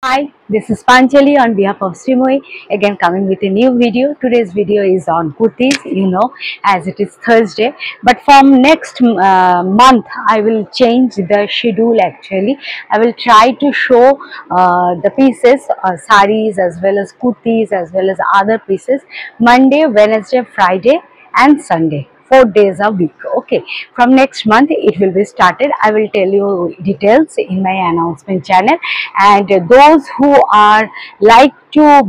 Hi, this is Panchali on behalf of Srimoi, again coming with a new video. Today's video is on kurtis, as it is Thursday. But from next month, I will change the schedule actually. I will try to show the pieces, saris as well as kurtis as well as other pieces, Monday, Wednesday, Friday and Sunday. 4 days a week. Okay, from next month it will be started. I will tell you details in my announcement channel, and those who are like to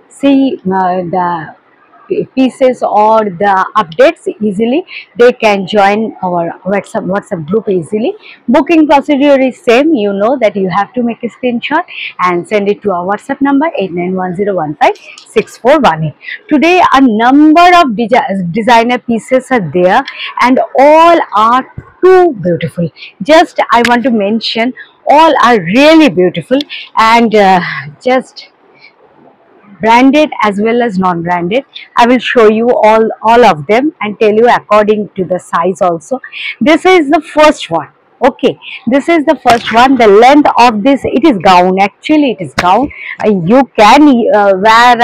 see the pieces or the updates easily, they can join our WhatsApp group easily. Booking procedure is same. You know that you have to make a screenshot and send it to our WhatsApp number 8910156418. Today a number of designer pieces are there and all are too beautiful. Just I want to mention, all are really beautiful and just branded as well as non-branded. I will show you all of them and tell you according to the size also. This is the first one. Okay, this is the first one. The length of this, it is gown, actually it is gown. You can wear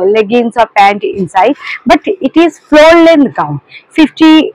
leggings or pant inside, but it is floor length gown. 50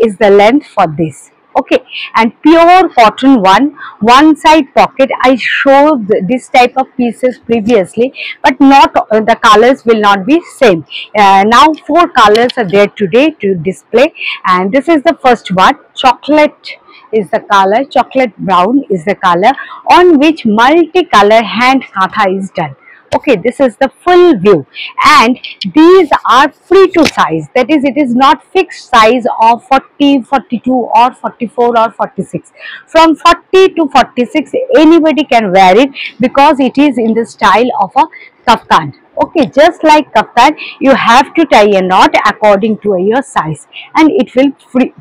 is the length for this. Okay, and pure cotton one side pocket. I showed this type of pieces previously, but not the colors will not be same. Now 4 colors are there today to display, and this is the first one. Chocolate is the color, chocolate brown is the color, on which multicolor hand katha is done. Okay, this is the full view, and these are free to size. That is, it is not fixed size of 40, 42 or 44 or 46. From 40 to 46 anybody can wear it, because it is in the style of a kaftan. Okay, just like kaftan, you have to tie a knot according to your size, and it will fit.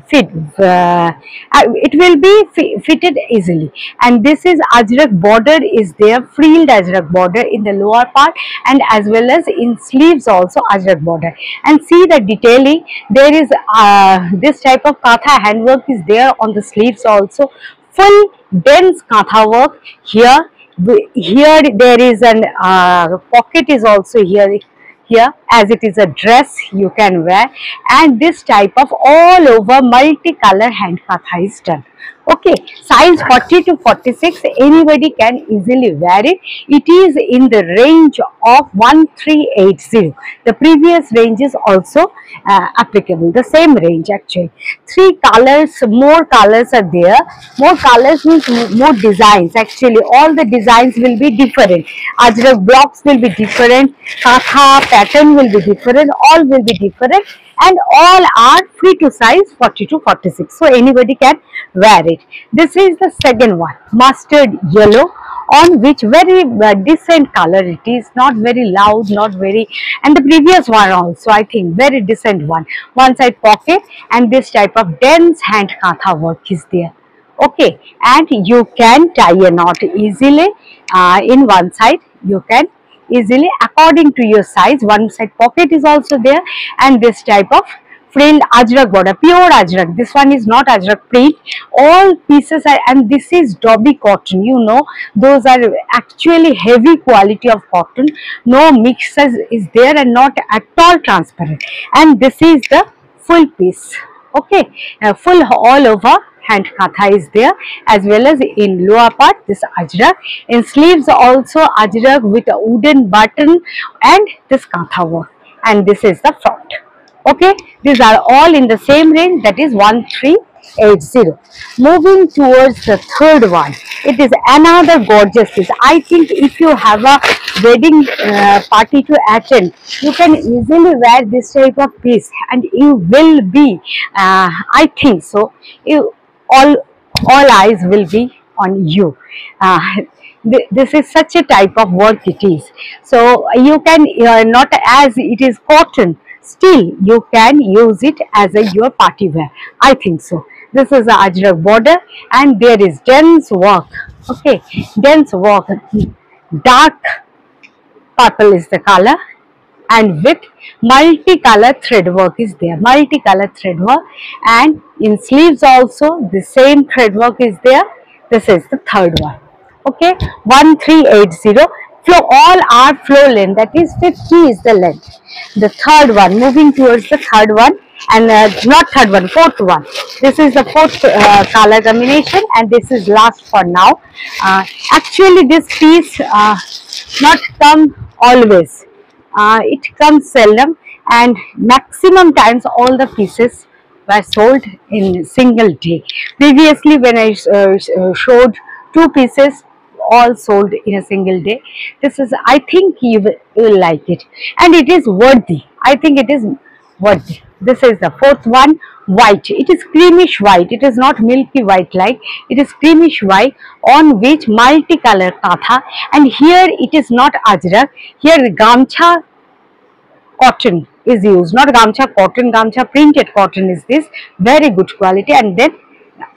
It will be fitted easily. And this is ajrak border is there, frilled ajrak border in the lower part, and as well as in sleeves also ajrak border. And see the detailing. There is this type of katha handwork is there on the sleeves also. Full dense katha work here. Here there is an pocket is also here, as it is a dress you can wear, and this type of all over multicolor hand katha is done. Okay, size 40 to 46 anybody can easily wear it. It is in the range of 1380. The previous range is also applicable, the same range actually. 3 colors, more colors are there. More colors means more designs. Actually all the designs will be different. Ajrak blocks will be different, katha pattern will be different, all will be different, and all are free to size 40 to 46. So anybody can wear it. This is the second one, mustard yellow, on which very decent color it is, not very loud, not very, and the previous one also I think very decent one. One side pocket, and this type of dense hand katha work is there. Okay, and you can tie a knot easily in one side. You can easily according to your size. One side pocket is also there, and this type of frilled ajrak border, pure ajrak. This one is not ajrak print. All pieces are, and this is Dobby cotton. You know, those are actually heavy quality of cotton. No mixes is there, and not at all transparent. And this is the full piece. Okay, full all over hand katha is there, as well as in lower part this ajrak. In sleeves also ajrak with a wooden button and this katha work, and this is the front. Okay, these are all in the same range, that is 1380. Moving towards the third one, it is another gorgeous piece. I think if you have a wedding party to attend, you can easily wear this type of piece, and you will be I think so, you all eyes will be on you. This is such a type of work it is. So you can not, as it is cotton, still you can use it as a your party wear. I think so. This is the ajrak border, and there is dense work. Okay, dense work. Dark purple is the color, and with multicolor thread work is there. Multicolor thread work, and in sleeves also the same thread work is there. This is the third one. Okay, 1380. Flow, all are flow length, that is 50 is the length. The third one, moving towards the third one, and not third one, fourth one. This is the fourth color combination, and this is last for now. Actually, this piece not come always. It comes seldom, and maximum times all the pieces were sold in single day. Previously, when I showed two pieces, all sold in a single day. This is, I think you will like it, and it is worthy. I think it is worthy. This is the fourth one, white. It is creamish white. It is not milky white like. It is creamish white on which multicolor katha, and here it is not ajrak. Here gamcha cotton is used, not gamcha cotton, gamcha printed cotton is this, very good quality, and then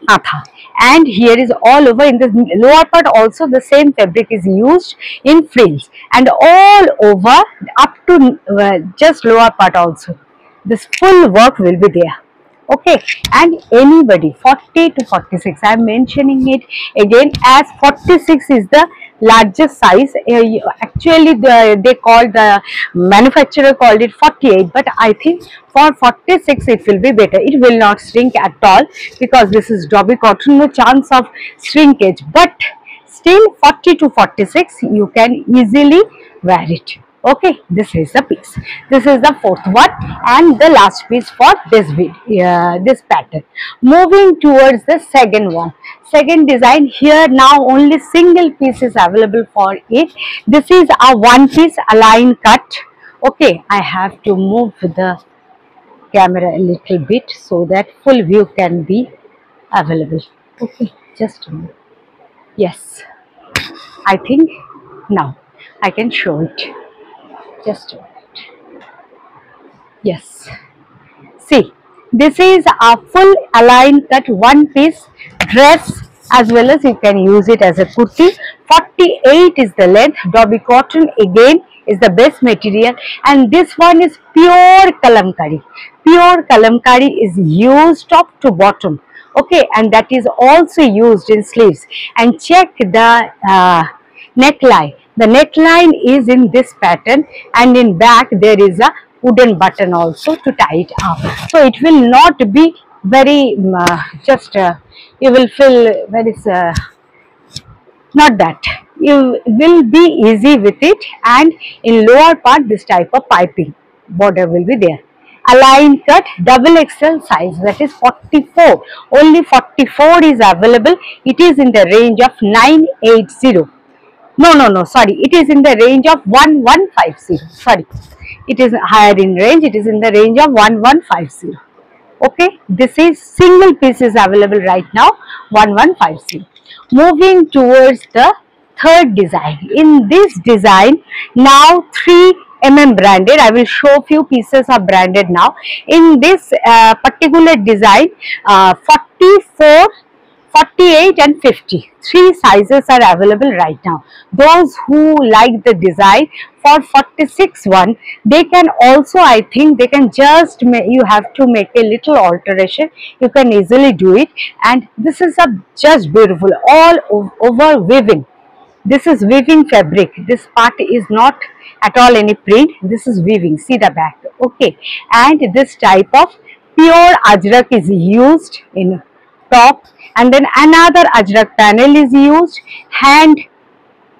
katha. And here is all over in the lower part also the same fabric is used in frills, and all over up to just lower part also this full work will be there. Okay, and anybody 40 to 46, I am mentioning it again as 46 is the largest size. Actually they called, the manufacturer called it 48, but I think for 46 it will be better. It will not shrink at all because this is Dobby cotton, no chance of shrinkage, but still 40 to 46 you can easily wear it. Okay, this is the piece. This is the fourth one and the last piece for this this pattern. Moving towards the second one, second design. Here now only single piece is available for it. This is a one piece align cut. Okay, I have to move the camera a little bit so that full view can be available. Okay, just a minute. Yes, I think now I can show it. Just a minute. Yes. See, this is a full align cut one piece dress, as well as you can use it as a kurti. 48 is the length. Dobby cotton again is the best material, and this one is pure kalamkari. Pure kalamkari is used top to bottom. Okay, and that is also used in sleeves. And check the neckline. The neckline is in this pattern, and in back there is a wooden button also to tie it up. So it will not be very you will feel very not that. You will be easy with it, and in lower part this type of piping border will be there. Align cut double XL size, that is 44. Only 44 is available. It is in the range of 980. No, sorry. It is in the range of 1150. Sorry. It is higher in range. It is in the range of 1150. Okay. This is single piece is available right now, 1150. Moving towards the third design. In this design, now 3mm branded. I will show few pieces of branded now. In this particular design, 44, 48 and 50. Three sizes are available right now. Those who like the design for 46 one, they can also, I think they can just, you have to make a little alteration. You can easily do it, and this is a just beautiful all over weaving. This is weaving fabric. This part is not at all any print. This is weaving. See the back. Okay, and this type of pure ajrak is used in top, and then another ajrak panel is used.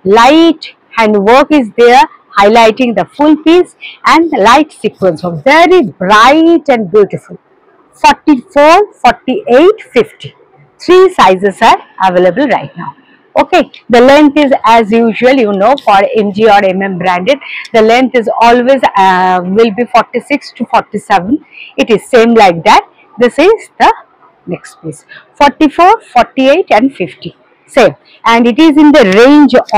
Light hand work is there, highlighting the full piece, and light sequence of very bright and beautiful. 44, 48, 50. Three sizes are available right now. Okay, the length is as usual, you know, for MG or MM branded, the length is always will be 46 to 47. It is same like that. This is the next piece, 44, 48 and 50, same, and it is in the range of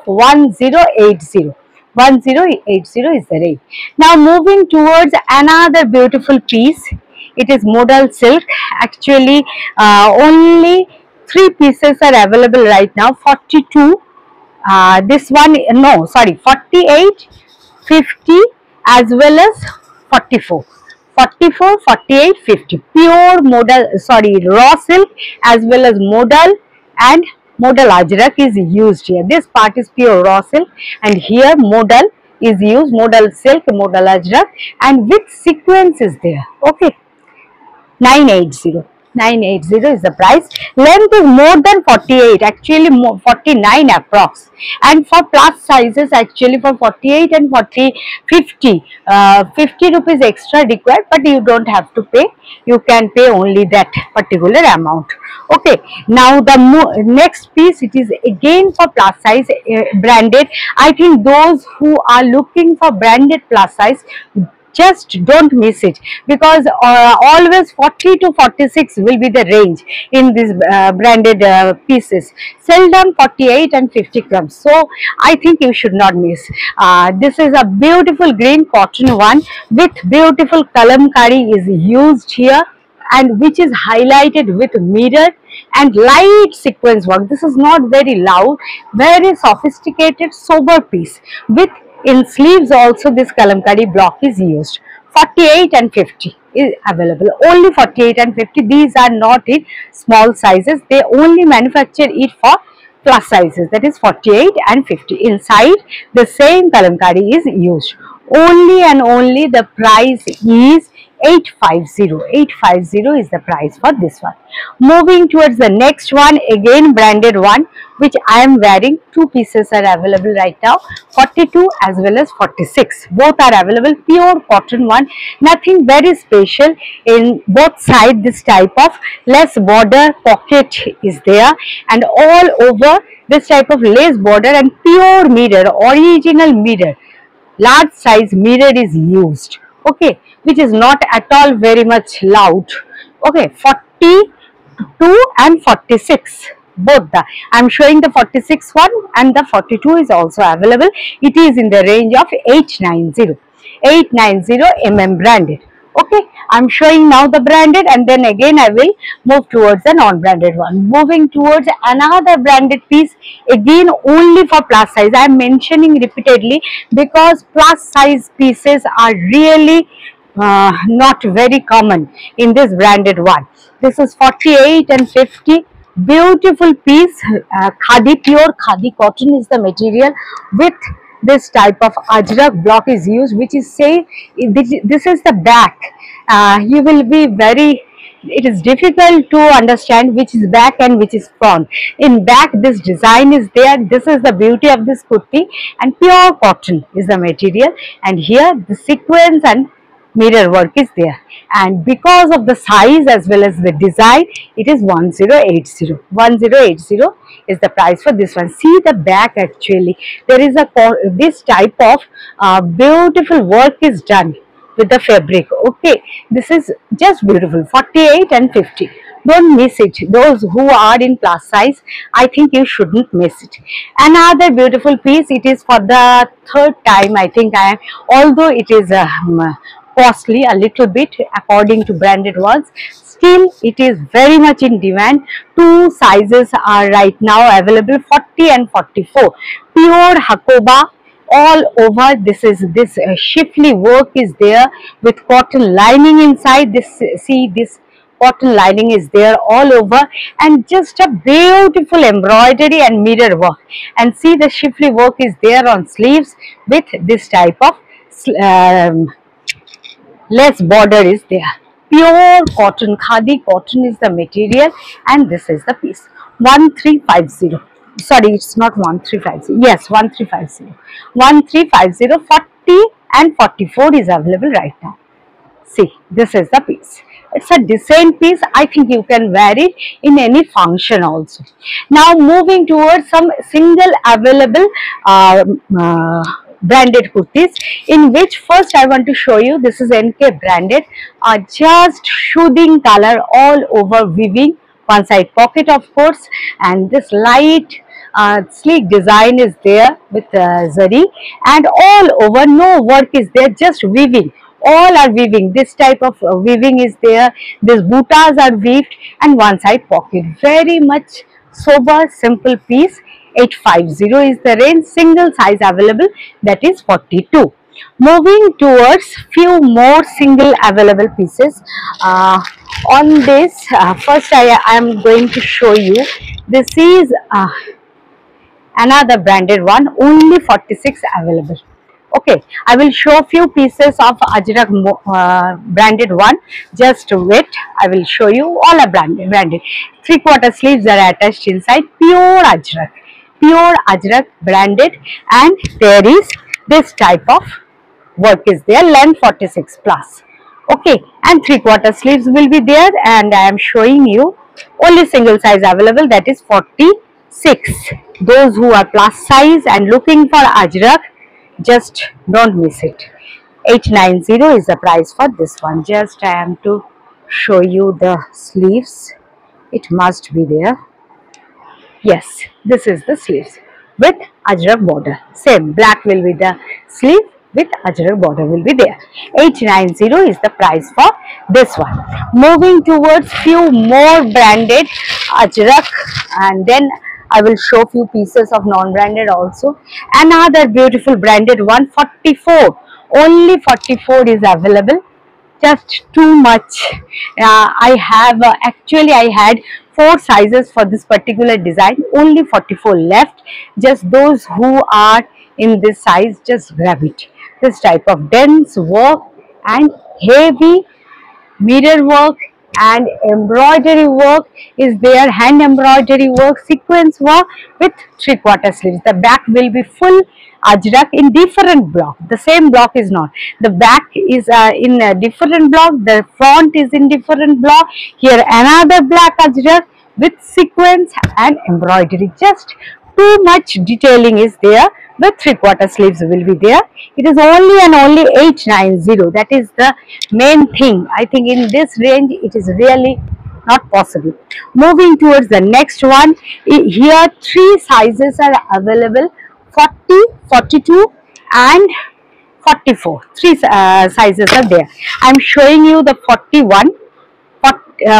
1080. 1080 is the range. Now moving towards another beautiful piece. It is modal silk. Actually only 3 pieces are available right now. 42, this one, no sorry, 48, 50 as well as 44. 44, 48, 50. Pure modal, sorry, raw silk as well as modal and modal ajrak is used here. This part is pure raw silk, and here modal is used, modal silk, modal ajrak, and with sequence is there. Okay, 980. 980 is the price. Length is more than 48, actually more 49 approx. And for plus sizes, actually for 48 and 40, 50, 50 rupees extra required, but you don't have to pay. You can pay only that particular amount. Okay, now the next piece, it is again for plus size, branded. I think those who are looking for branded plus size, just don't miss it, because always 40 to 46 will be the range in these branded pieces, seldom 48 and 50 grams. So I think you should not miss. This is a beautiful green cotton one with beautiful kalamkari is used here, and which is highlighted with mirror and light sequence work. This is not very loud, very sophisticated, sober piece. With in sleeves also this kalamkari block is used. 48 and 50 is available. Only 48 and 50. These are not in small sizes. They only manufacture it for plus sizes, that is 48 and 50. Inside the same kalamkari is used. Only and only the price is 850. 850 is the price for this one. Moving towards the next one, again branded one, which I am wearing. Two pieces are available right now, 42 as well as 46. Both are available, pure cotton one. Nothing very special. In both sides, this type of lace border pocket is there, and all over this type of lace border and pure mirror, original mirror. Large size mirror is used, okay, which is not at all very much loud. Okay, 42 and 46, both the, I am showing the 46 one, and the 42 is also available. It is in the range of 890 branded. Okay, I am showing now the branded, and then again I will move towards the non-branded one. Moving towards another branded piece, again only for plus size. I am mentioning repeatedly because plus size pieces are really not very common in this branded one. This is 48 and 50. Beautiful piece, khadi, pure khadi cotton is the material, with this type of ajrak block is used, which is say this is the back. You will be very, it is difficult to understand which is back and which is front. In back this design is there. This is the beauty of this kurti, and pure cotton is the material, and here the sequence and mirror work is there, and because of the size as well as the design, it is 1080. 1080 is the price for this one. See the back, actually there is a this type of beautiful work is done with the fabric. Okay, this is just beautiful. 48 and 50, don't miss it. Those who are in plus size, I think you shouldn't miss it. Another beautiful piece, it is for the third time I think I am, although it is costly a little bit according to branded ones, still it is very much in demand. Two sizes are right now available, 40 and 44. Pure hakoba all over. This is this shifly work is there with cotton lining inside. This, see, this cotton lining is there all over, and just a beautiful embroidery and mirror work. And see the shifly work is there on sleeves with this type of lace border is there. Pure cotton, khadi cotton is the material, and this is the piece. 1350. Sorry, it's not 1350. Yes, 1350. 1350, 40 and 44 is available right now. See, this is the piece. It's a decent piece. I think you can wear it in any function also. Now moving towards some single available branded kurtis, in which first I want to show you, this is NK branded, just shooting color all over weaving, one side pocket of course, and this light sleek design is there with zari, and all over no work is there, just weaving. All are weaving. This type of weaving is there. These buttas are weaved, and one side pocket. Very much sober, simple piece. 850 is the range. Single size available, that is 42. Moving towards few more single available pieces. On this, first I am going to show you. This is another branded one, only 46 available. Okay, I will show few pieces of Ajrak branded one. Just wait, I will show you. All are branded. 3/4 sleeves are attached inside. Pure Ajrak branded, and there is this type of work is there. Length 46 plus. Okay, and 3/4 sleeves will be there, and I am showing you only single size available, that is 46. Those who are plus size and looking for Ajrak, just don't miss it. 890 is the price for this one. Just I am to show you the sleeves. It must be there. Yes, this is the sleeves with Ajrak border. Same black will be the sleeve with Ajrak border will be there. 890 is the price for this one. Moving towards few more branded Ajrak, and then I will show few pieces of non-branded also. Another beautiful branded one, 44. Only 44 is available. Just too much. I have actually I had 4 sizes for this particular design, only 44 left. Just those who are in this size, just grab it. This type of dense work and heavy mirror work and embroidery work is there, hand embroidery work, sequence work with 3/4 sleeves. The back will be full Ajrak in different block. The same block is not. The back is in a different block, the front is in different block. Here another black Ajrak with sequence and embroidery. Just too much detailing is there. With 3/4 sleeves will be there. It is only and only 890. That is the main thing. I think in this range it is really not possible. Moving towards the next one, here 3 sizes are available: 40, 42 and 44. 3 sizes are there. I am showing you the 41.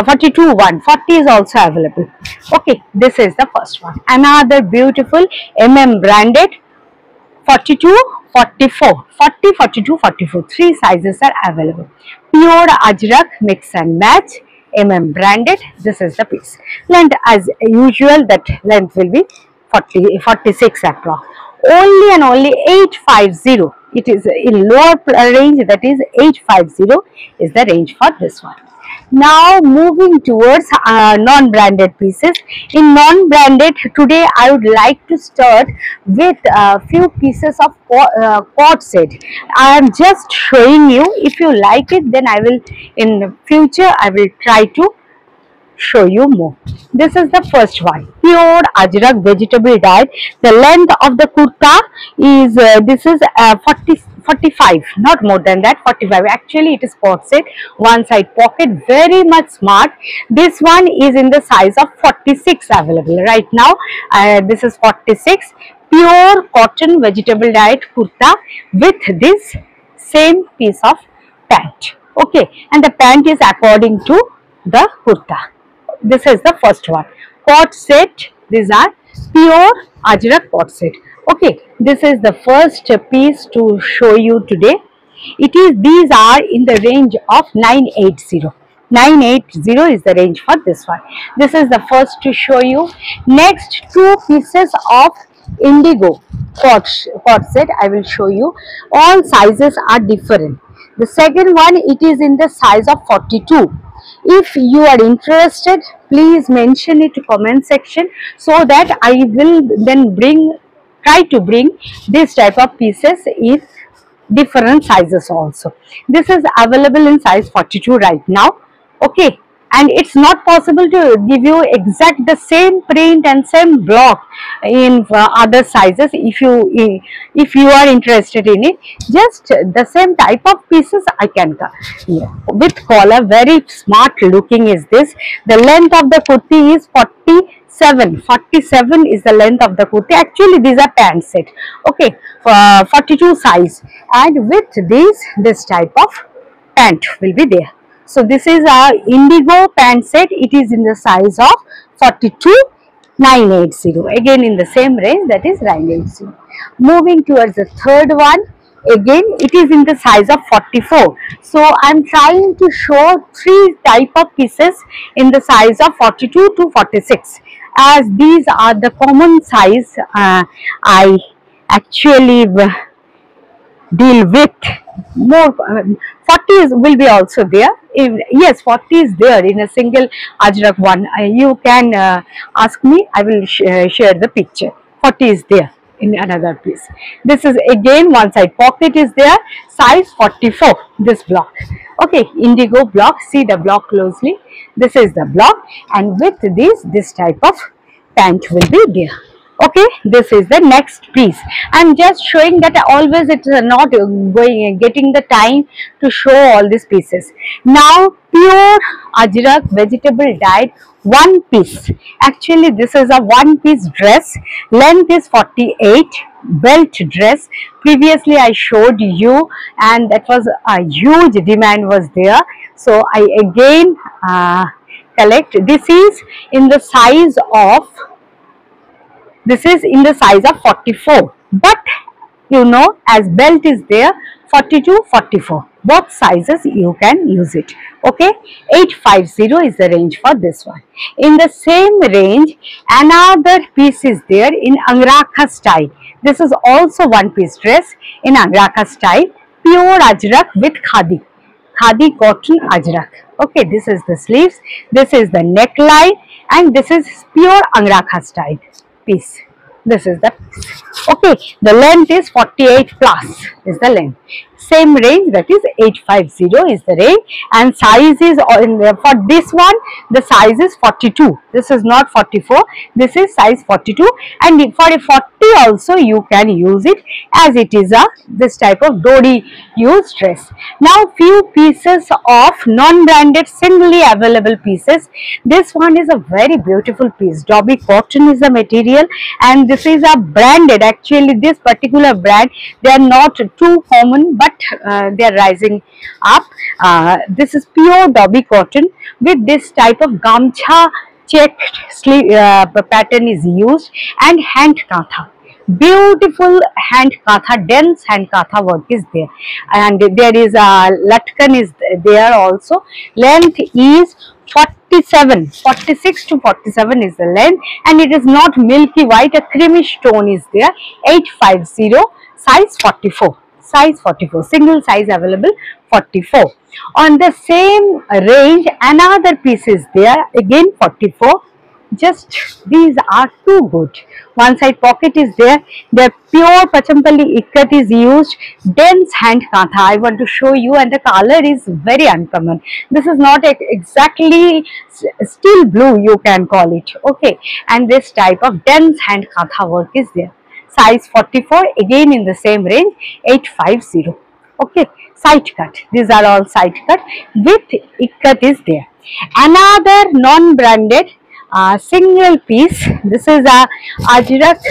42 one, 40 is also available. Okay, this is the first one. Another beautiful branded 42, 44, 40, 42, 44. 3 sizes are available. Pure Ajrak mix and match, branded. This is the piece. Length as usual, that length will be 40, 46 approx. Only and only 850. It is in lower range, that is 850 is the range for this one. Now moving towards non-branded pieces. In non-branded, today I would like to start with a few pieces of cord set. I am just showing you. If you like it, then I will in the future I will try to show you more. This is the first one, pure Ajrak vegetable dyed. The length of the kurta is this is 45, not more than that, 45. Actually it is cord set, one side pocket, very much smart. This one is in the size of 46 available right now. This is 46, pure cotton vegetable dyed kurta with this same piece of pant. Okay, and the pant is according to the kurta. This is the first one, cord set. These are pure Ajrak cord set. Okay, this is the first piece to show you today. These are in the range of 980. 980 is the range for this one. This is the first to show you. Next, 2 pieces of indigo cord set I will show you. All sizes are different. The second one, it is in the size of 42. If you are interested, please mention it to comment section, so that I will then try to bring this type of pieces in different sizes also. This is available in size 42 right now. Okay, and it's not possible to give you exact the same print and same block in other sizes. If you are interested in it, just the same type of pieces I can with collar. Very smart looking is this. The length of the kurti is 47 is the length of the kurti. Actually these are pant set. Okay, 42 size, and with this type of pant will be there. So this is our indigo pant set. It is in the size of 42, 980. Again in the same range, that is 980. Moving towards the third one, Again, it is in the size of 44. So I'm trying to show three type of pieces in the size of 42 to 46, as these are the common size I actually deal with. More 40 will be also there. Yes, 40 is there in a single ajrak one. You can ask me, I will share the picture. 40 is there in another piece. This is again one side pocket is there, size 44, this block. Okay, indigo block, see the block closely. This is the block, and with this type of pant will be there. Okay, this is the next piece. I'm just showing that always it's not going getting the time to show all these pieces. Now pure ajrak vegetable dyed one piece. Actually this is a one piece dress. Length is 48, belt dress. Previously I showed you, and that was a huge demand was there. So I again collect. This is in the size of, this is in the size of 44, but you know, as belt is there, 42, 44, both sizes you can use it. Okay, 850 is the range for this one. In the same range, another piece is there in Angrakha style. This is also one piece dress in Angrakha style, pure ajrak with khadi cotton ajrak. Okay, this is the sleeves, this is the neckline, and this is pure Angrakha style piece. This is the piece. Okay, the length is 48 plus is the length. Same range, that is 850 is the range, and size is for this one the size is 42. This is not 44, this is size 42, and for a 40 also you can use it, as it is a this type of dori used dress. Now few pieces of non-branded singly available pieces. This one is a very beautiful piece. Dobby cotton is the material, and this is a branded. Actually this particular brand, they are not too common, but they are rising up. This is pure Dobby cotton with this type of gamcha checked sleeve pattern is used, and hand katha. Beautiful hand katha, dense hand katha work is there, and there is a latkan is there also. Length is 47, 46 to 47 is the length, and it is not milky white, a creamish tone is there. 850, size 44, size 44, single size available 44. On the same range, another piece is there, again 44. Just these are too good. One side pocket is there. The pure Pachampalli ikat is used. Dense hand katha I want to show you, and the color is very uncommon. This is not exactly steel blue, you can call it. Okay, and this type of dense hand katha work is there. Size 44, again in the same range, 850. Okay, side cut. These are all side cut with ikat is there. Another non-branded single piece. This is a ajrak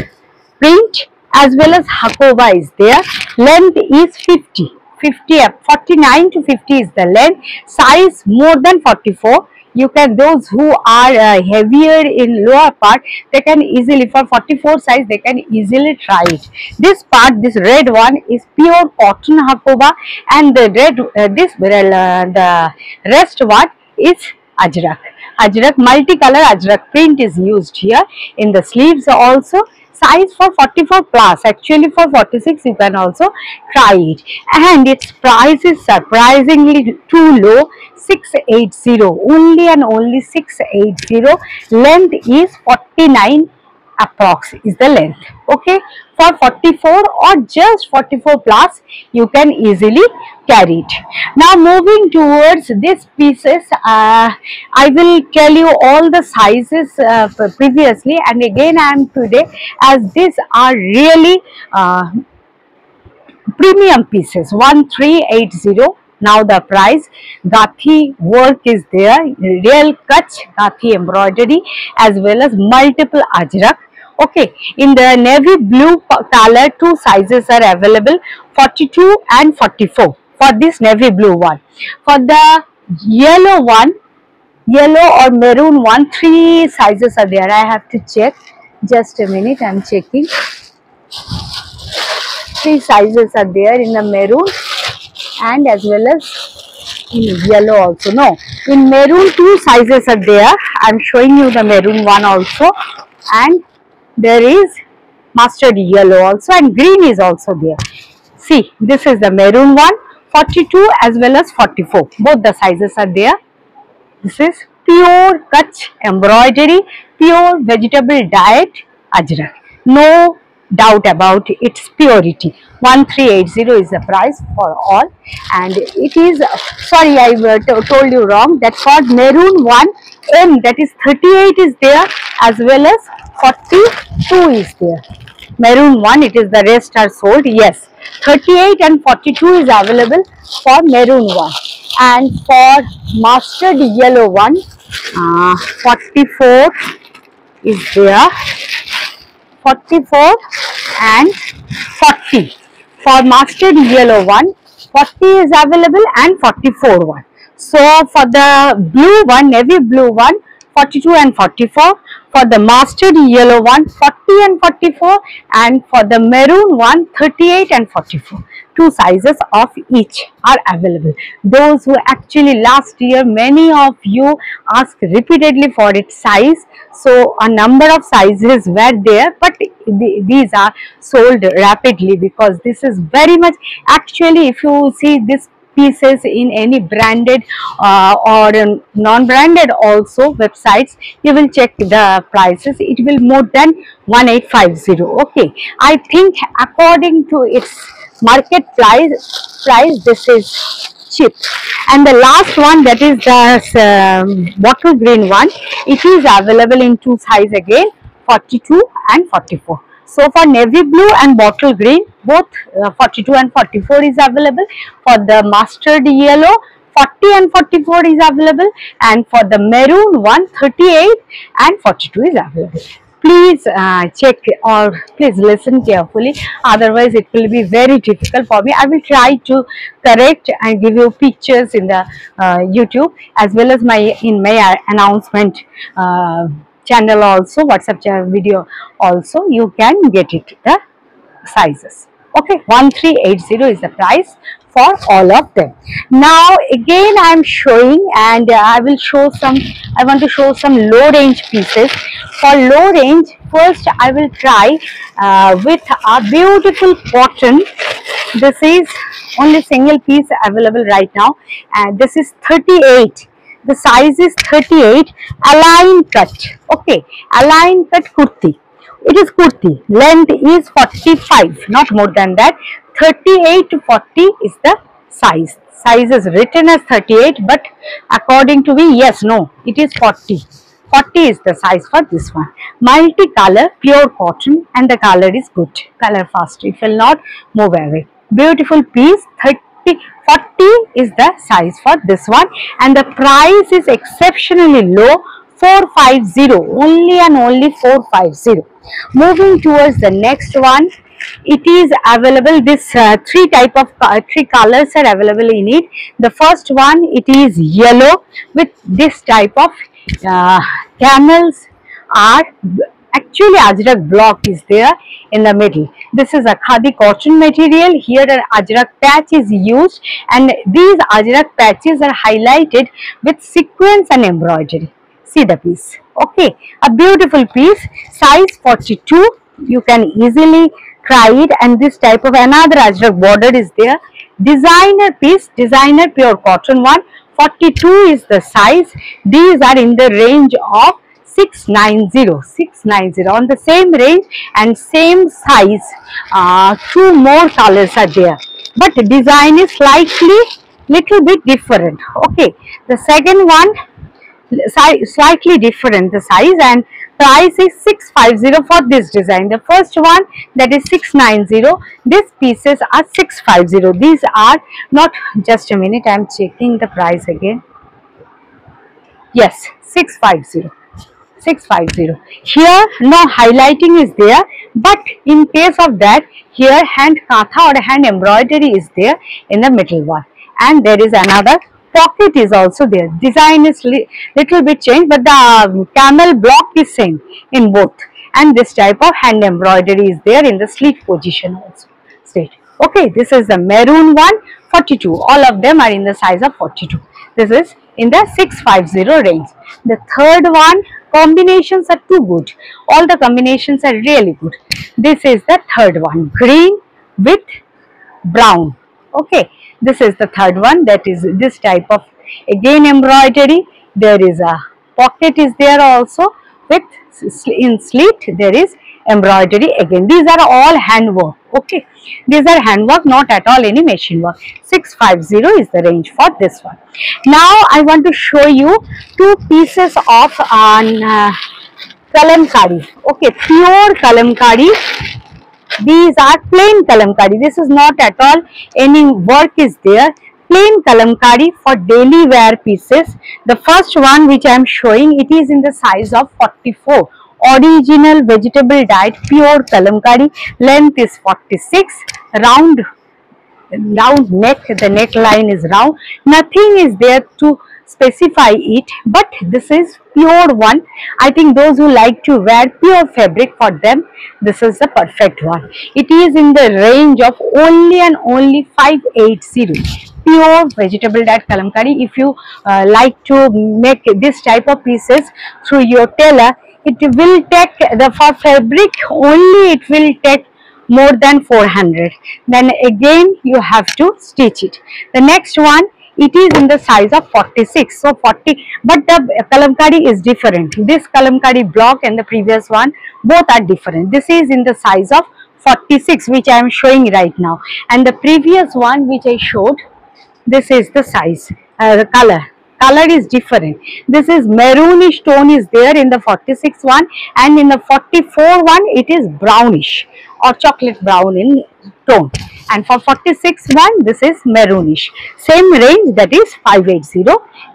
print as well as hakoba is there. Length is 50, 49 to 50 is the length. Size more than 44. You can, those who are heavier in lower part, they can easily, for 44 size they can easily try it. This part, this red one is pure cotton hakoba, and the red the rest one is ajrak. Ajrak, multicolor ajrak print is used here in the sleeves also. Size for 44 plus, actually for 46 you can also try it, and its price is surprisingly too low, 680, only and only 680. Length is 49 approx is the length. Okay, for 44 or just 44 plus you can easily carry it. Now moving towards these pieces, I will tell you all the sizes previously, and again I am today, as these are really premium pieces. 1380. Now the price, gathi work is there, real Kutch gathi embroidery as well as multiple ajrak. Okay, in the navy blue color, two sizes are available, 42 and 44 for this navy blue one. For the yellow one, yellow or maroon one, three sizes are there. I have to check. Just a minute, I am checking. Three sizes are there in the maroon and as well as in yellow also. No, in maroon two sizes are there. I'm showing you the maroon one also, and there is mustard yellow also, and green is also there. See, this is the maroon one, 42 as well as 44. Both the sizes are there. This is pure Kutch embroidery, pure vegetable diet Ajrak. No doubt about its purity. 1380 is the price for all, and it is, sorry, I told you wrong, that for maroon one M, that is 38 is there as well as 42 is there. Maroon one, it is, the rest are sold. Yes, 38 and 42 is available for maroon one, and for mustard yellow one, 44 is there, 44 and 40. For mustard yellow one, 40 is available and 44 one. So for the blue one, navy blue one, 42 and 44. For the mustard yellow one, 40 and 44, and for the maroon one, 38 and 44. Two sizes of each are available. Those who actually last year, many of you asked repeatedly for its size. So a number of sizes were there, but these are sold rapidly because this is very much, actually if you see this pieces in any branded or non-branded also websites, you will check the prices, it will more than 1850. Okay, I think according to its market price this is cheap. And the last one, that is the bottle green one, it is available in two size again, 42 and 44. So for navy blue and bottle green, both 42 and 44 is available. For the mustard yellow, 40 and 44 is available, and for the maroon one, 38 and 42 is available. Please check, or please listen carefully, otherwise it will be very difficult for me. I will try to correct and give you pictures in the YouTube as well as in my announcement channel also, WhatsApp video also, you can get it, the sizes. Okay, 1380 is the price for all of them. Now again I am showing, and I will show some, I want to show some low range pieces. For low range, first I will try with a beautiful cotton. This is only single piece available right now, and this is 38. The size is 38, align cut. Okay, align cut kurti. It is kurti. Length is 45, not more than that. 38 to 40 is the size. Size is written as 38, but according to me, yes, no, it is 40. 40 is the size for this one. Multi-color, pure cotton, and the color is good. Color fast, it will not move away. Beautiful piece. 40 is the size for this one, and the price is exceptionally low, 450, only and only 450. Moving towards the next one, it is available, this three colors are available in it. The first one, it is yellow with this type of camels are, actually Ajrak block is there in the middle. This is a khadi cotton material. Here an Ajrak patch is used, and these Ajrak patches are highlighted with sequins and embroidery. See the piece. Okay, a beautiful piece, size 42. You can easily try it, and this type of another Ajrak border is there. Designer piece, designer pure cotton one, 42 is the size. These are in the range of 690 on the same range and same size. Two more colors are there, but the design is slightly little bit different. Okay, the second one slightly different the size, and price is 650 for this design. The first one, that is 690. These pieces are 650. These are not, just a minute, I am checking the price again. Yes, 650. 650. Here no highlighting is there, but in case of that, here hand katha or hand embroidery is there in the middle one, and there is another pocket is also there. Design is little bit changed, but the camel block is same in both, and this type of hand embroidery is there in the sleeve position also. straight. Okay, this is the maroon one, 42. All of them are in the size of 42. This is in the 650 range. The third one, combinations are too good. All the combinations are really good. This is the third one, green with brown. Okay, this is the third one, that is this type of again embroidery. There is a pocket is there also with in slit there is embroidery again. These are all handwork. Okay, these are handwork, not at all any machine work. 650 is the range for this one. Now I want to show you two pieces of kalamkari. Okay, pure kalamkari. These are plain kalamkari. This is not at all any work is there. Plain kalamkari for daily wear pieces. The first one which I am showing, it is in the size of 44. Original vegetable dyed pure kalamkari. Length is 46. Round neck, the neckline is round. Nothing is there to specify it, but this is pure one. I think those who like to wear pure fabric, for them this is the perfect one. It is in the range of only and only 580. Pure vegetable dyed kalamkari. If you like to make this type of pieces through your tailor, it will take the for fabric only, it will take more than 400. Then again you have to stitch it. The next one, it is in the size of 46. So 40, but the kalamkari is different. This kalamkari block and the previous one, both are different. This is in the size of 46, which I am showing right now, and the previous one which I showed, this is the size, the color is different. This is maroonish tone is there in the 46 one, and in the 44 one it is brownish or chocolate brown in tone, and for 46 one this is maroonish. Same range, that is 580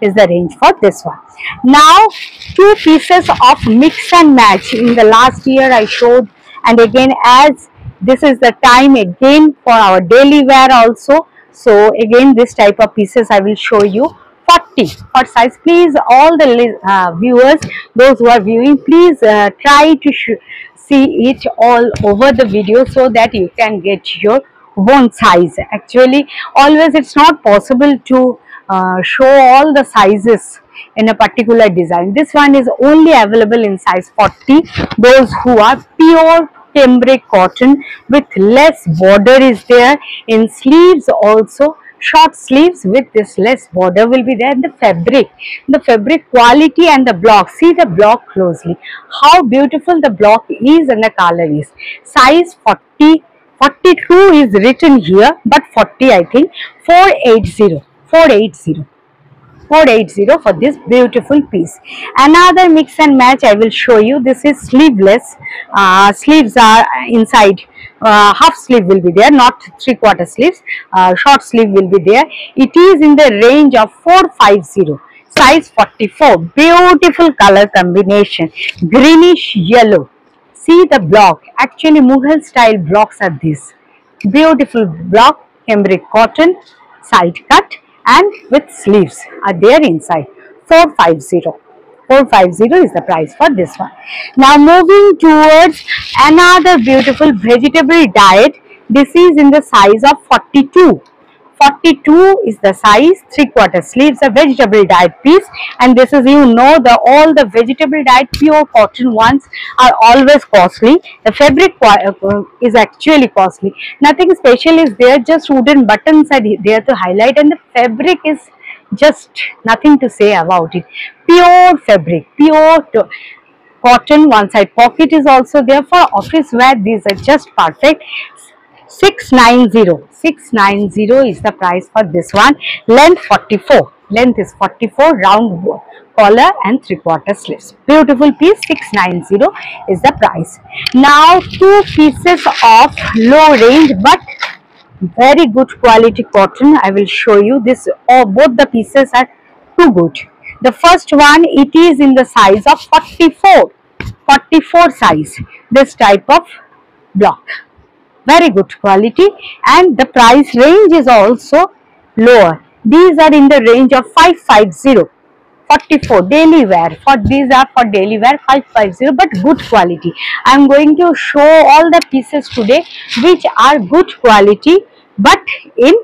is the range for this one. Now two pieces of mix and match. In the last year I showed, and again as this is the time again for our daily wear also. So again this type of pieces I will show you. 40 for size. Please, all the viewers, those who are viewing, please try to see it all over the video so that you can get your own size. Actually, always it's not possible to show all the sizes in a particular design. This one is only available in size 40. Those who are pure cambric cotton with less border is there. In sleeves also, short sleeves with this less border will be there. The fabric quality and the block, see the block closely, how beautiful the block is and the color is. Size 40, 42 is written here, but 40 I think. 480 for this beautiful piece. Another mix and match I will show you. This is sleeveless. Sleeves are inside. Half sleeve will be there, not 3/4 sleeves. Short sleeve will be there. It is in the range of 450. Size 44. Beautiful color combination. Greenish yellow. See the block. Actually Mughal style blocks are this. Beautiful block, cambric cotton, side cut, and with sleeves are there inside. 450. 450 is the price for this one. Now moving towards another beautiful vegetable dyed. This is in the size of 42. 42 is the size, 3/4 sleeves, a vegetable dyed piece, and this is, you know, all the vegetable dyed pure cotton ones are always costly. The fabric is actually costly. Nothing special is there, just wooden buttons are there to highlight, and the fabric is just nothing to say about it. Pure fabric, pure cotton. One side pocket is also there for office wear. These are just perfect. 690. 690 is the price for this one. Length 44. Length is 44, round collar and 3/4 sleeves. Beautiful piece. 690 is the price. Now two pieces of low range but very good quality cotton I will show you. This both the pieces are too good. The first one, it is in the size of 44. 44 size. This type of block. Very good quality, and the price range is also lower. These are in the range of 550. 44 daily wear. For these are for daily wear 550, but good quality. I am going to show all the pieces today which are good quality, but in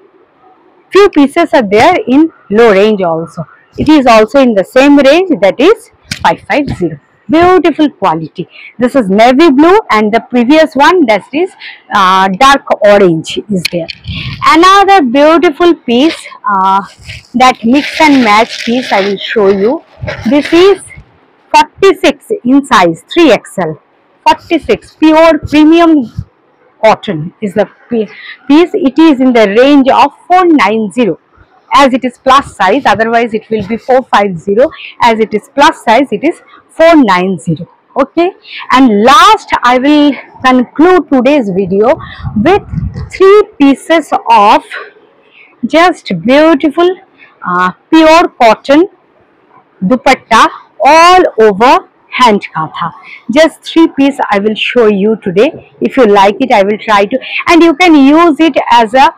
few pieces are there in low range also. It is also in the same range, that is 550. Beautiful quality. This is navy blue, and the previous one, that is dark orange is there. Another beautiful piece, that mix and match piece I will show you. This is 46 in size, 3XL. 46 pure premium cotton is the piece. It is in the range of 490, as it is plus size, otherwise it will be 450. As it is plus size, it is 490. Okay, and last I will conclude today's video with 3 pieces of just beautiful pure cotton dupatta all over hand katha. Just 3 piece I will show you today. If you like it, I will try to, and you can use it as a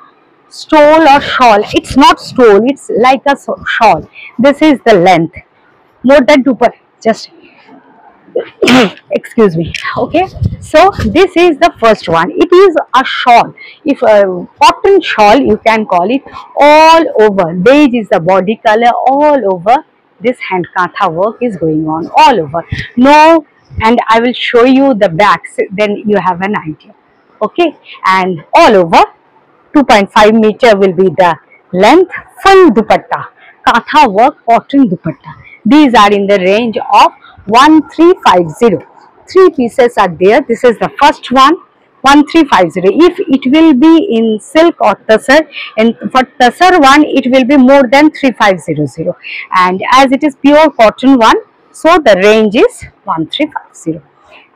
stole or shawl. It's not stole, it's like a shawl. This is the length, more than 2 just excuse me. Okay, so this is the first one. It is a shawl, if a cotton shawl you can call it, all over. Beige is the body color, all over this hand katha work is going on all over. No, and I will show you the backs, then you have an idea. Okay, and all over 2.5 meter will be the length, full dupatta, katha work cotton dupatta. These are in the range of 1350. 3 pieces are there. This is the first one, 1350. If it will be in silk or tussar, and for tussar one it will be more than 3500, and as it is pure cotton one, so the range is 1350.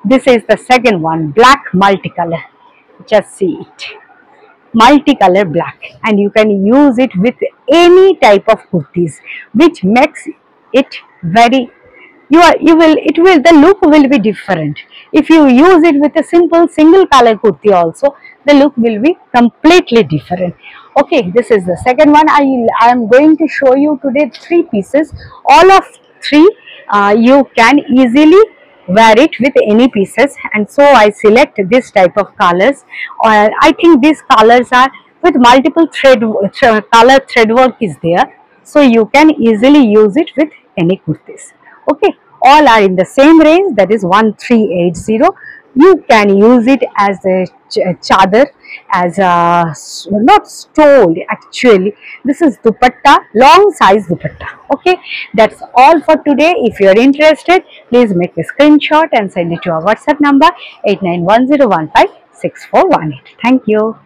This is the second one, black multicolor. Just see it, multicolor black, and you can use it with any type of kurtis, which makes it very, the look will be different. If you use it with a simple single color kurti also, the look will be completely different. Okay, this is the second one. I am going to show you today 3 pieces. All of 3 you can easily wear it with any pieces, and so I select this type of colors. I think these colors are with multiple color thread work is there, so you can easily use it with any kurtis. Okay, all are in the same range, that is 1380. You can use it as a chadar, as a, not stole actually, this is dupatta, long size dupatta. Okay, that's all for today. If you are interested, please make a screenshot and send it to our WhatsApp number 8910156418. Thank you.